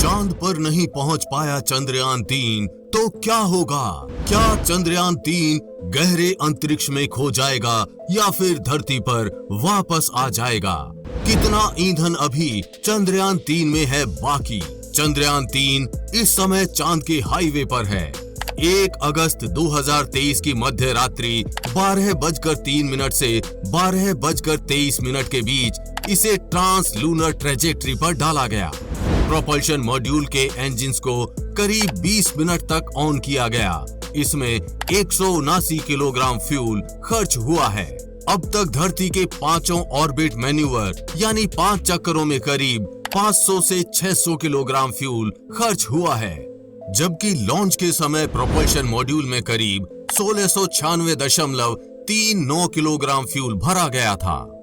चांद पर नहीं पहुंच पाया चंद्रयान-3 तो क्या होगा? क्या चंद्रयान-3 गहरे अंतरिक्ष में खो जाएगा या फिर धरती पर वापस आ जाएगा? कितना ईंधन अभी चंद्रयान-3 में है बाकी? चंद्रयान-3 इस समय चांद के हाईवे पर है। 1 अगस्त 2023 की मध्य रात्रि 12:03 से 12:23 के बीच इसे ट्रांस लूनर ट्रेजेक्ट्री पर डाला गया। प्रोपल्शन मॉड्यूल के इंजन्स को करीब 20 मिनट तक ऑन किया गया। इसमें 179 किलोग्राम फ्यूल खर्च हुआ है। अब तक धरती के 5 ऑर्बिट मैन्यूवर यानी 5 चक्करों में करीब 500 से 600 किलोग्राम फ्यूल खर्च हुआ है, जबकि लॉन्च के समय प्रोपल्शन मॉड्यूल में करीब 1696.39 किलोग्राम फ्यूल भरा गया था,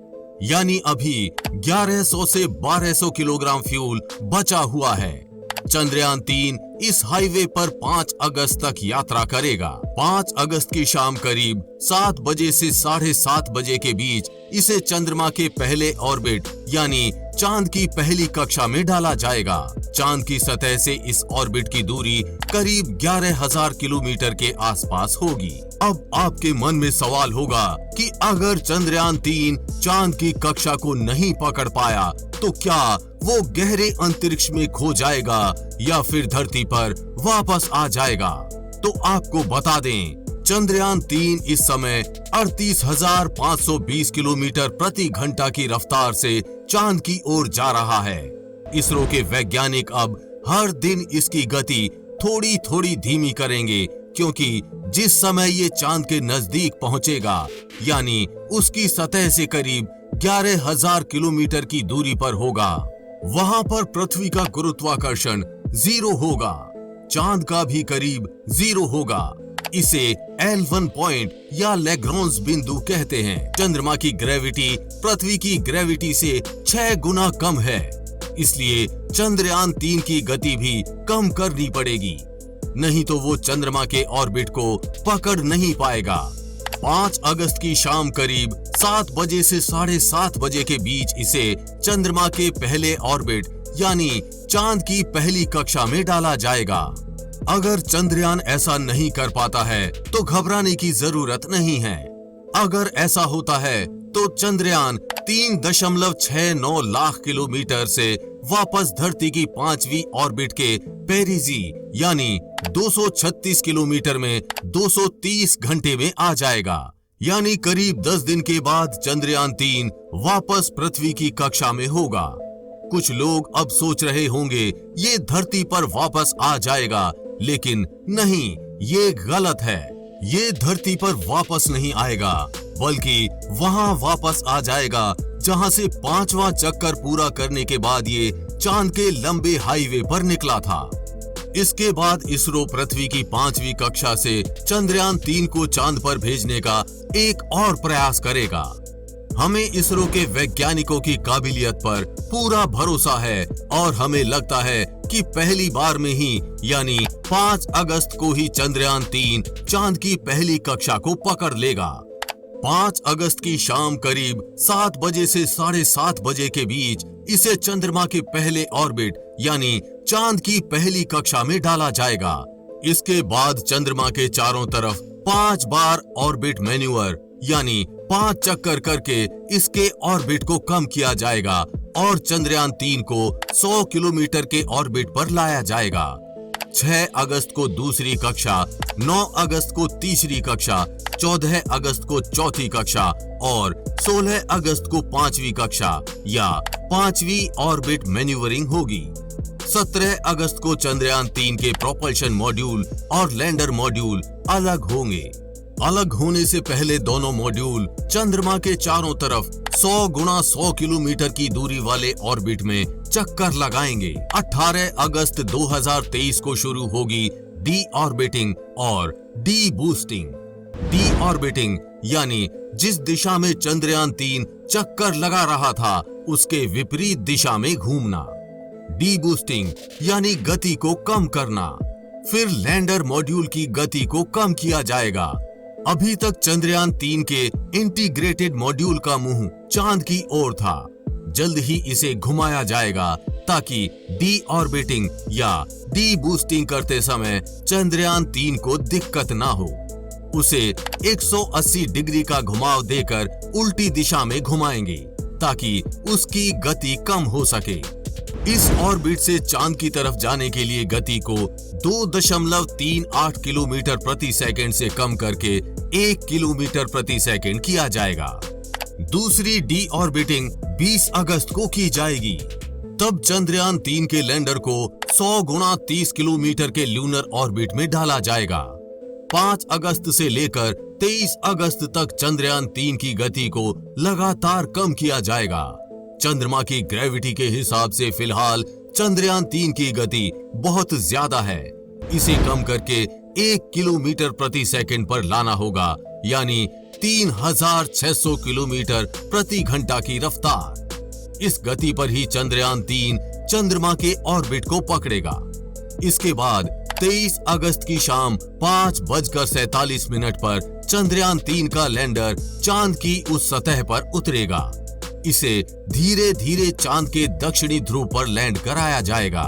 यानी अभी 1100 से 1200 किलोग्राम फ्यूल बचा हुआ है। चंद्रयान-3 इस हाईवे पर 5 अगस्त तक यात्रा करेगा। 5 अगस्त की शाम करीब 7 बजे से 7:30 बजे के बीच इसे चंद्रमा के पहले ऑर्बिट यानी चांद की पहली कक्षा में डाला जाएगा। चांद की सतह से इस ऑर्बिट की दूरी करीब 11,000 किलोमीटर के आसपास होगी। अब आपके मन में सवाल होगा कि अगर चंद्रयान-3 चांद की कक्षा को नहीं पकड़ पाया तो क्या वो गहरे अंतरिक्ष में खो जाएगा या फिर धरती पर वापस आ जाएगा? तो आपको बता दें, चंद्रयान-3 इस समय 38,520 किलोमीटर प्रति घंटा की रफ्तार से चांद की ओर जा रहा है। इसरो के वैज्ञानिक अब हर दिन इसकी गति थोड़ी थोड़ी धीमी करेंगे, क्योंकि जिस समय ये चांद के नजदीक पहुंचेगा यानी उसकी सतह से करीब 11,000 किलोमीटर की दूरी पर होगा, वहां पर पृथ्वी का गुरुत्वाकर्षण 0 होगा, चांद का भी करीब 0 होगा। इसे L1 पॉइंट या लैग्रांज बिंदु कहते हैं। चंद्रमा की ग्रेविटी पृथ्वी की ग्रेविटी से 6 गुना कम है, इसलिए चंद्रयान-3 की गति भी कम करनी पड़ेगी, नहीं तो वो चंद्रमा के ऑर्बिट को पकड़ नहीं पाएगा। 5 अगस्त की शाम करीब 7 बजे से 7:30 बजे के बीच इसे चंद्रमा के पहले ऑर्बिट यानी चांद की पहली कक्षा में डाला जाएगा। अगर चंद्रयान ऐसा नहीं कर पाता है तो घबराने की जरूरत नहीं है। अगर ऐसा होता है तो चंद्रयान 3.69 लाख किलोमीटर से वापस धरती की 5वीं ऑर्बिट के पेरिजी यानी 236 किलोमीटर में 230 घंटे में आ जाएगा, यानी करीब 10 दिन के बाद चंद्रयान-3 वापस पृथ्वी की कक्षा में होगा। कुछ लोग अब सोच रहे होंगे ये धरती पर वापस आ जाएगा, लेकिन नहीं, ये गलत है। ये धरती पर वापस नहीं आएगा, बल्कि वहां वापस आ जाएगा जहां से 5वां चक्कर पूरा करने के बाद ये चांद के लंबे हाईवे पर निकला था। इसके बाद इसरो पृथ्वी की 5वीं कक्षा से चंद्रयान-3 को चांद पर भेजने का एक और प्रयास करेगा। हमें इसरो के वैज्ञानिकों की काबिलियत पर पूरा भरोसा है और हमें लगता है कि पहली बार में ही यानी 5 अगस्त को ही चंद्रयान-3 चांद की पहली कक्षा को पकड़ लेगा। 5 अगस्त की शाम करीब 7 बजे से 7:30 बजे के बीच इसे चंद्रमा के पहले ऑर्बिट यानी चांद की पहली कक्षा में डाला जाएगा। इसके बाद चंद्रमा के चारों तरफ 5 बार ऑर्बिट मैन्यूवर यानी 5 चक्कर करके इसके ऑर्बिट को कम किया जाएगा और चंद्रयान-3 को 100 किलोमीटर के ऑर्बिट पर लाया जाएगा। 6 अगस्त को दूसरी कक्षा, 9 अगस्त को तीसरी कक्षा, 14 अगस्त को चौथी कक्षा और 16 अगस्त को 5वीं कक्षा या 5वीं ऑर्बिट मैन्यूवरिंग होगी। 17 अगस्त को चंद्रयान-3 के प्रोपल्शन मॉड्यूल और लैंडर मॉड्यूल अलग होंगे। अलग होने से पहले दोनों मॉड्यूल चंद्रमा के चारों तरफ 100 गुना 100 किलोमीटर की दूरी वाले ऑर्बिट में चक्कर लगाएंगे। 18 अगस्त 2023 को शुरू होगी डी ऑर्बिटिंग और डी बूस्टिंग। डी ऑर्बिटिंग यानी जिस दिशा में चंद्रयान-3 चक्कर लगा रहा था उसके विपरीत दिशा में घूमना। डी बूस्टिंग यानी गति को कम करना। फिर लैंडर मॉड्यूल की गति को कम किया जाएगा। अभी तक चंद्रयान-3 के इंटीग्रेटेड मॉड्यूल का मुंह चांद की ओर था, जल्द ही इसे घुमाया जाएगा ताकि डी ऑर्बिटिंग या डी बूस्टिंग करते समय चंद्रयान 3 को दिक्कत ना हो। उसे 180 डिग्री का घुमाव देकर उल्टी दिशा में घुमाएंगे ताकि उसकी गति कम हो सके। इस ऑर्बिट से चांद की तरफ जाने के लिए गति को 2.38 किलोमीटर प्रति सेकंड से कम करके 1 किलोमीटर प्रति सेकंड किया जाएगा। दूसरी डी ऑर्बिटिंग 20 अगस्त को की जाएगी। तब चंद्रयान 3 के लैंडर को 100 गुणा 30 किलोमीटर के लूनर ऑर्बिट में डाला जाएगा। 5 अगस्त से लेकर 23 अगस्त तक चंद्रयान 3 की गति को लगातार कम किया जाएगा। चंद्रमा की ग्रेविटी के हिसाब से फिलहाल चंद्रयान 3 की गति बहुत ज्यादा है। इसे कम करके 1 किलोमीटर प्रति सेकंड पर लाना होगा, यानी 3600 किलोमीटर प्रति घंटा की रफ्तार। इस गति पर ही चंद्रयान 3 चंद्रमा के ऑर्बिट को पकड़ेगा। इसके बाद 23 अगस्त की शाम 5:47 पर चंद्रयान 3 का लैंडर चांद की उस सतह पर उतरेगा। इसे धीरे धीरे चांद के दक्षिणी ध्रुव पर लैंड कराया जाएगा।